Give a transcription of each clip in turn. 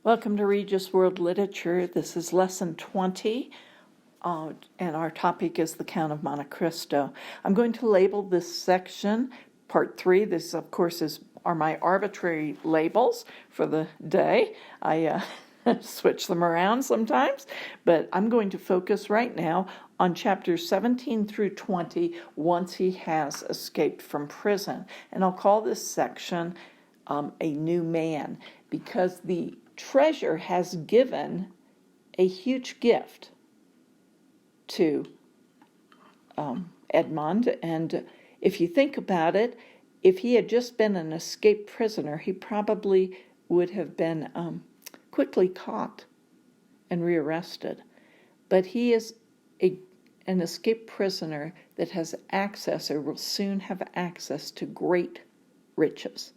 Welcome to Regis World Literature. This is Lesson 20, and our topic is the Count of Monte Cristo. I'm going to label this section Part 3. This, of course, are my arbitrary labels for the day. I switch them around sometimes, but I'm going to focus right now on chapters 17 through 20 once he has escaped from prison. And I'll call this section A New Man, because the treasure has given a huge gift to Edmond, and if you think about it, if he had just been an escaped prisoner, he probably would have been quickly caught and rearrested. But he is an escaped prisoner that has access, or will soon have access, to great riches.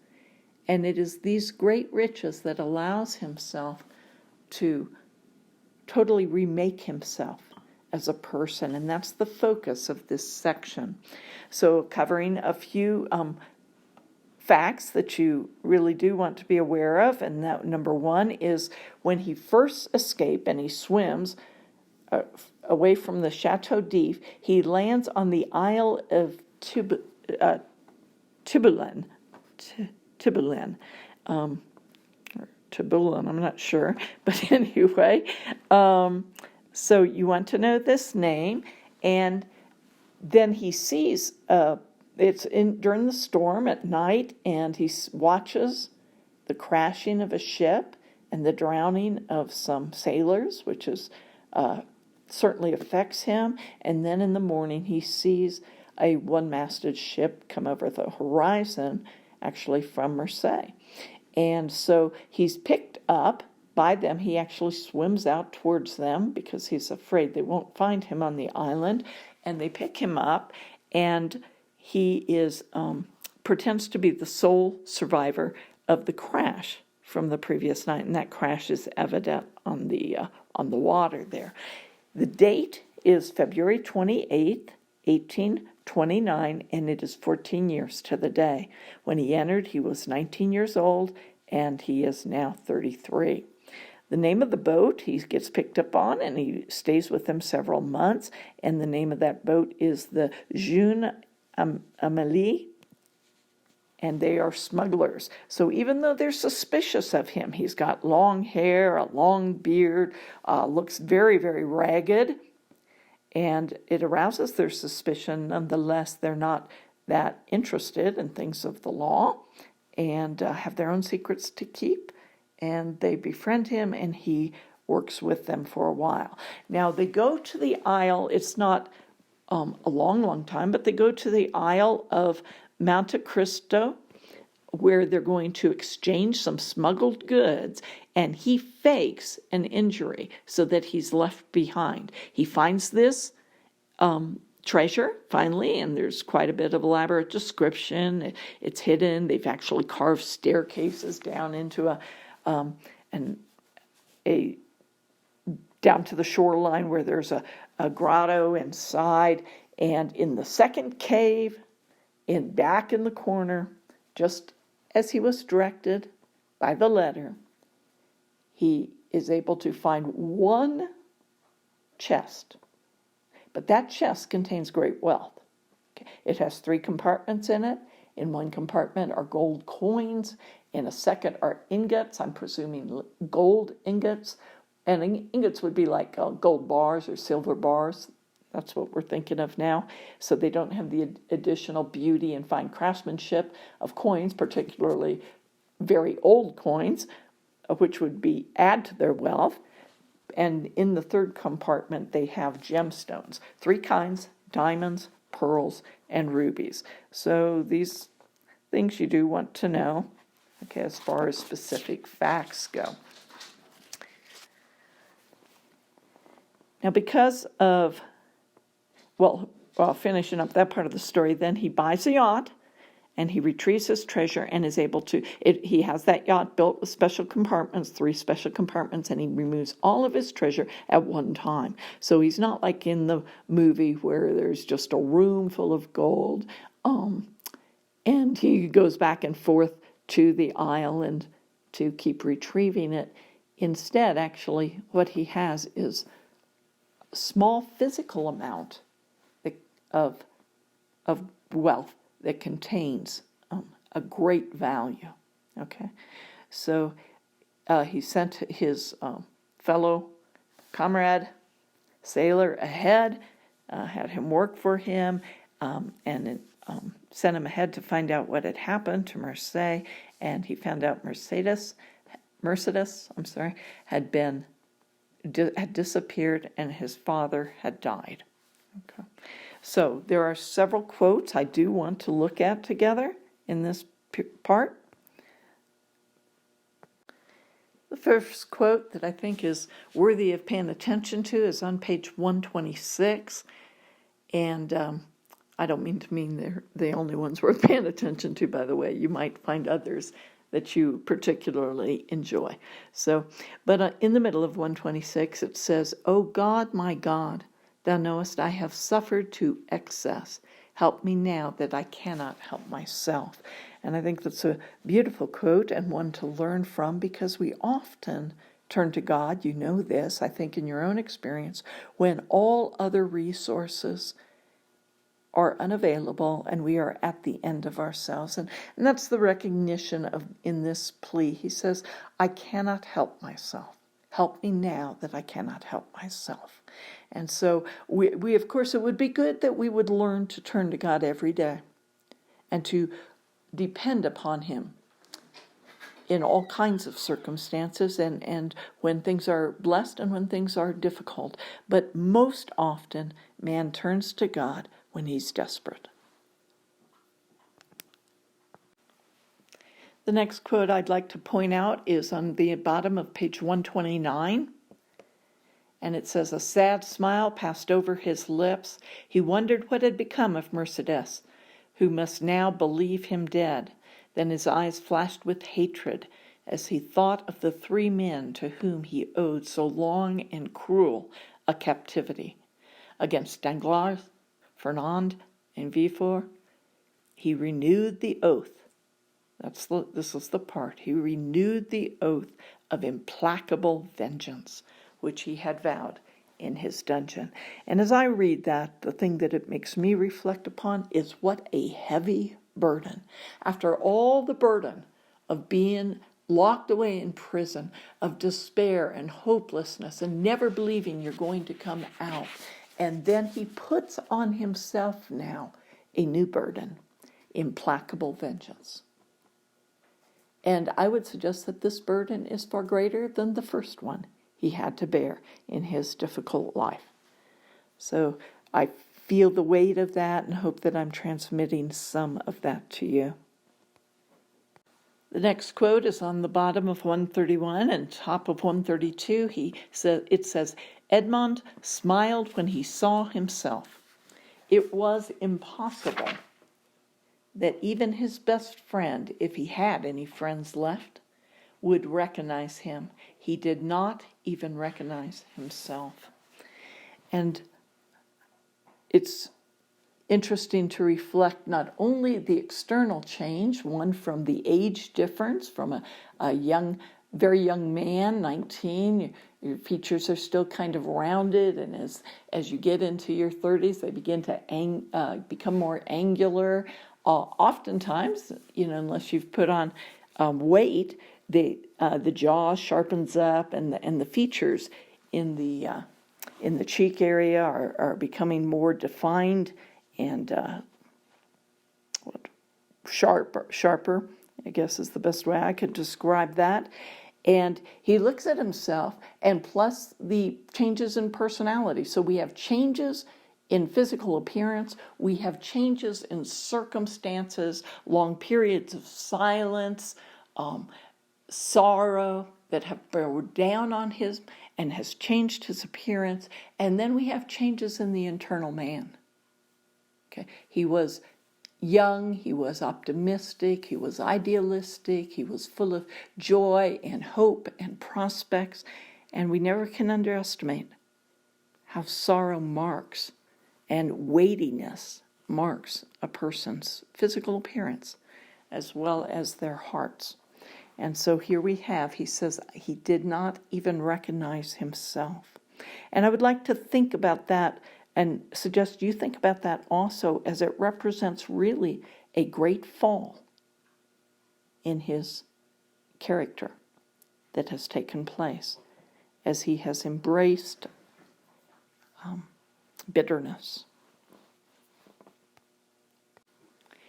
And it is these great riches that allows himself to totally remake himself as a person. And that's the focus of this section. So covering a few facts that you really do want to be aware of. And that number one is when he first escaped and he swims away from the Chateau d'If, he lands on the Isle of Tiburon. Tiburon, I'm not sure, but anyway, so you want to know this name, and then he sees it's during the storm at night, and he watches the crashing of a ship and the drowning of some sailors, which is certainly affects him. And then in the morning he sees a one-masted ship come over the horizon, actually from Marseille. And so he's picked up by them. He actually swims out towards them because he's afraid they won't find him on the island. And they pick him up, and he is pretends to be the sole survivor of the crash from the previous night. And that crash is evident on the water there. The date is February 28th, 1829, and it is 14 years to the day. When he entered, he was 19 years old, and he is now 33. The name of the boat he gets picked up on, and he stays with them several months, and the name of that boat is the Jeune Amélie, and they are smugglers. So even though they're suspicious of him, he's got long hair, a long beard, looks very, very ragged, and it arouses their suspicion. Nonetheless, they're not that interested in things of the law and have their own secrets to keep. And they befriend him, and he works with them for a while. Now, they go to the Isle. It's not a long, long time, but they go to the Isle of Monte Cristo, where they're going to exchange some smuggled goods, and he fakes an injury so that he's left behind. He finds this treasure, finally, and there's quite a bit of elaborate description. It's hidden. They've actually carved staircases down into down to the shoreline where there's a grotto inside, and in the second cave, back in the corner, just as he was directed by the letter, he is able to find one chest. But that chest contains great wealth. It has 3 compartments in it. In one compartment are gold coins. In a second are ingots, I'm presuming gold ingots. And ingots would be like gold bars or silver bars. That's what we're thinking of now. So they don't have the additional beauty and fine craftsmanship of coins, particularly very old coins, which would add to their wealth. And in the third compartment, they have gemstones, 3 kinds: diamonds, pearls, and rubies. So these things you do want to know, okay, as far as specific facts go. Now, because of finishing up that part of the story, then he buys a yacht, and he retrieves his treasure and is able to, he has that yacht built with special compartments, 3 special compartments, and he removes all of his treasure at one time. So he's not like in the movie where there's just a room full of gold, and he goes back and forth to the island to keep retrieving it. instead, actually, what he has is a small physical amount of wealth that contains a great value. Okay, so he sent his fellow comrade sailor ahead, had him work for him, and sent him ahead to find out what had happened to Mercedes. And he found out Mercedes, had disappeared, and his father had died. Okay. So there are several quotes I do want to look at together in this part. The first quote that I think is worthy of paying attention to is on page 126. And I don't mean they're the only ones worth paying attention to, by the way. You might find others that you particularly enjoy. So, but in the middle of 126, it says, "O God, my God, thou knowest I have suffered to excess. Help me now that I cannot help myself." And I think that's a beautiful quote and one to learn from, because we often turn to God, you know this, I think in your own experience, when all other resources are unavailable and we are at the end of ourselves. And that's the recognition of in this plea. He says, I cannot help myself. Help me now that I cannot help myself. And so we of course, it would be good that we would learn to turn to God every day and to depend upon him in all kinds of circumstances, and when things are blessed and when things are difficult. But most often, man turns to God when he's desperate. The next quote I'd like to point out is on the bottom of page 129. And it says, "A sad smile passed over his lips. He wondered what had become of Mercedes, who must now believe him dead. Then his eyes flashed with hatred as he thought of the 3 men to whom he owed so long and cruel a captivity. Against Danglars, Fernand, and Villefort, he renewed the oath." This is the part. He renewed the oath of implacable vengeance, which he had vowed in his dungeon. And as I read that, the thing that it makes me reflect upon is what a heavy burden. After all the burden of being locked away in prison, of despair and hopelessness and never believing you're going to come out, and then he puts on himself now a new burden, implacable vengeance. And I would suggest that this burden is far greater than the first one he had to bear in his difficult life. So I feel the weight of that and hope that I'm transmitting some of that to you. The next quote is on the bottom of 131 and top of 132. It says, "Edmond smiled when he saw himself. It was impossible that even his best friend, if he had any friends left, would recognize him. He did not even recognize himself." And it's interesting to reflect not only the external change, one from the age difference, from a very young man, 19, your features are still kind of rounded, and as you get into your 30s, they begin to become more angular. Oftentimes, unless you've put on weight, the jaw sharpens up, and the features in the cheek area are becoming more defined and sharper, I guess is the best way I could describe that. And he looks at himself, and plus the changes in personality. So we have changes in physical appearance, we have changes in circumstances, long periods of silence, sorrow that have borne down on him and has changed his appearance. And then we have changes in the internal man. Okay, he was young, he was optimistic, he was idealistic, he was full of joy and hope and prospects. And we never can underestimate how sorrow marks and weightiness marks a person's physical appearance as well as their hearts. And so here we have, he says, he did not even recognize himself. And I would like to think about that and suggest you think about that also, as it represents really a great fall in his character that has taken place as he has embraced bitterness.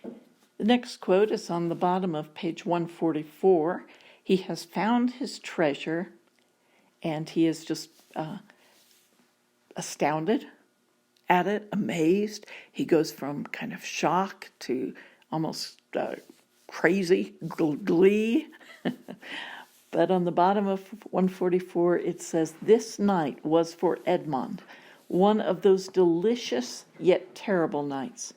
The next quote is on the bottom of page 144. He has found his treasure, and he is just astounded at it, amazed. He goes from kind of shock to almost crazy glee. But on the bottom of 144, it says, "This night was for Edmond one of those delicious yet terrible nights,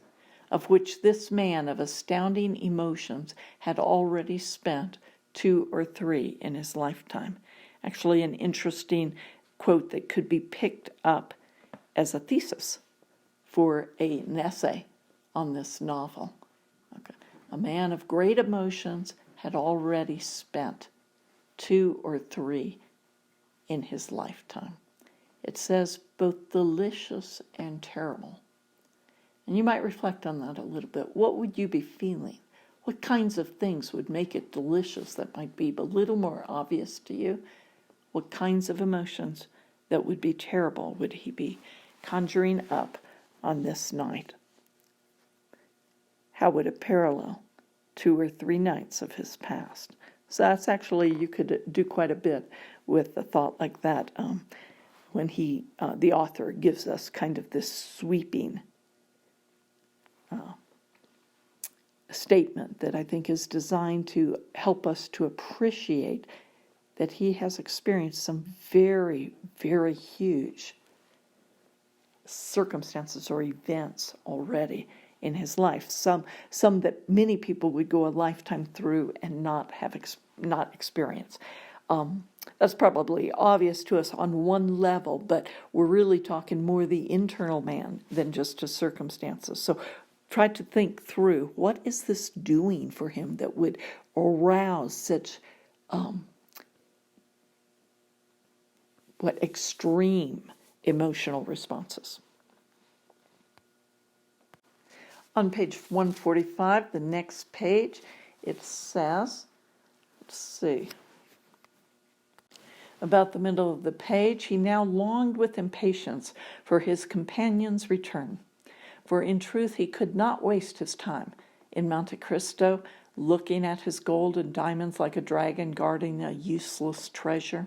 of which this man of astounding emotions had already spent 2 or 3 in his lifetime." Actually, an interesting quote that could be picked up as a thesis for an essay on this novel. Okay. A man of great emotions had already spent 2 or 3 in his lifetime. It says both delicious and terrible. And you might reflect on that a little bit. What would you be feeling? What kinds of things would make it delicious that might be a little more obvious to you? What kinds of emotions that would be terrible would he be conjuring up on this night? How would it parallel 2 or 3 nights of his past? So that's actually, you could do quite a bit with a thought like that when the author gives us kind of this sweeping statement that I think is designed to help us to appreciate that he has experienced some very, very huge circumstances or events already in his life. Some that many people would go a lifetime through and not experience. That's probably obvious to us on one level, but we're really talking more the internal man than just his circumstances. So try to think through, what is this doing for him that would arouse such extreme emotional responses? On page 145, the next page, it says, let's see, about the middle of the page, he now longed with impatience for his companion's return. For in truth he could not waste his time in Monte Cristo, looking at his gold and diamonds like a dragon guarding a useless treasure.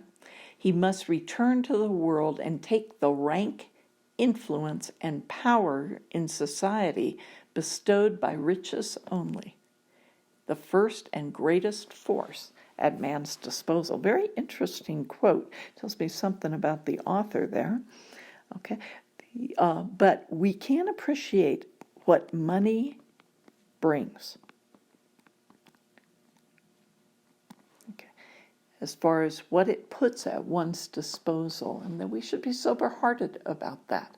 He must return to the world and take the rank, influence, and power in society bestowed by riches only, the first and greatest force at man's disposal. Very interesting quote. Tells me something about the author there. Okay, but we can appreciate what money brings. Okay, as far as what it puts at one's disposal, and that we should be sober-hearted about that.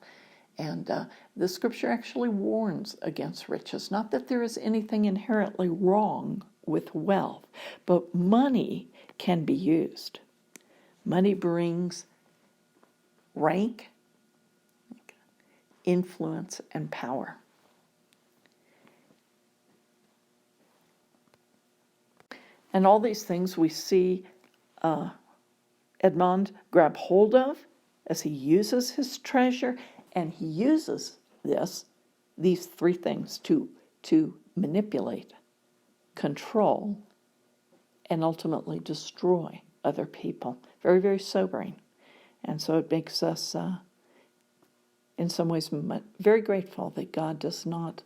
And the scripture actually warns against riches. Not that there is anything inherently wrong with wealth, but money can be used. Money brings rank, influence, and power. And all these things we see Edmond grab hold of as he uses his treasure, and he uses these 3 things to manipulate, control, and ultimately destroy other people. Very, very sobering. And so it makes us, in some ways, very grateful that God does not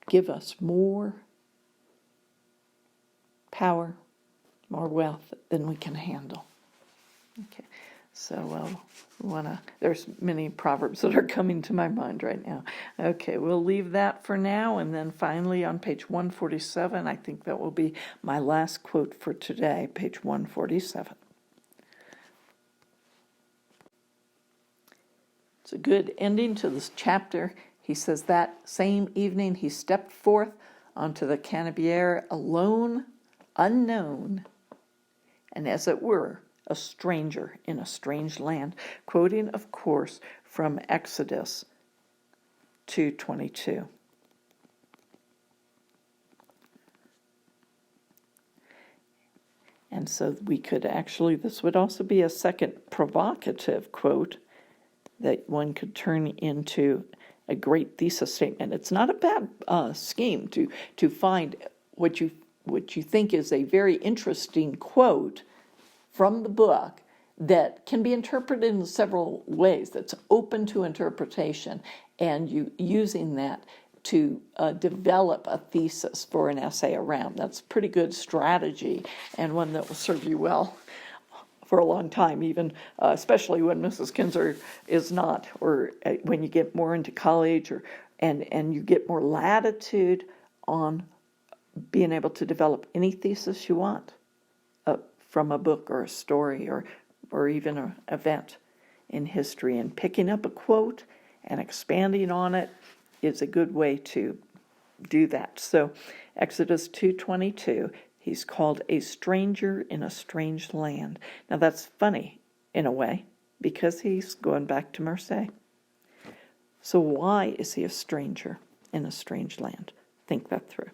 give us more power, more wealth than we can handle. Okay. So there's many proverbs that are coming to my mind right now. Okay, we'll leave that for now. And then finally on page 147, I think that will be my last quote for today, page 147. It's a good ending to this chapter. He says that same evening he stepped forth onto the Canebière alone, unknown, and as it were, a stranger in a strange land, quoting, of course, from Exodus 2:22. And so we could actually, this would also be a second provocative quote that one could turn into a great thesis statement. It's not a bad scheme to find what you think is a very interesting quote from the book that can be interpreted in several ways, that's open to interpretation, and you using that to develop a thesis for an essay around. That's pretty good strategy, and one that will serve you well for a long time, even especially when Mrs. Kinzer is not, or when you get more into college, or and you get more latitude on being able to develop any thesis you want from a book or a story or even an event in history. And picking up a quote and expanding on it is a good way to do that. So Exodus 2:22, he's called a stranger in a strange land. Now that's funny in a way, because he's going back to Marseille. So why is he a stranger in a strange land? Think that through.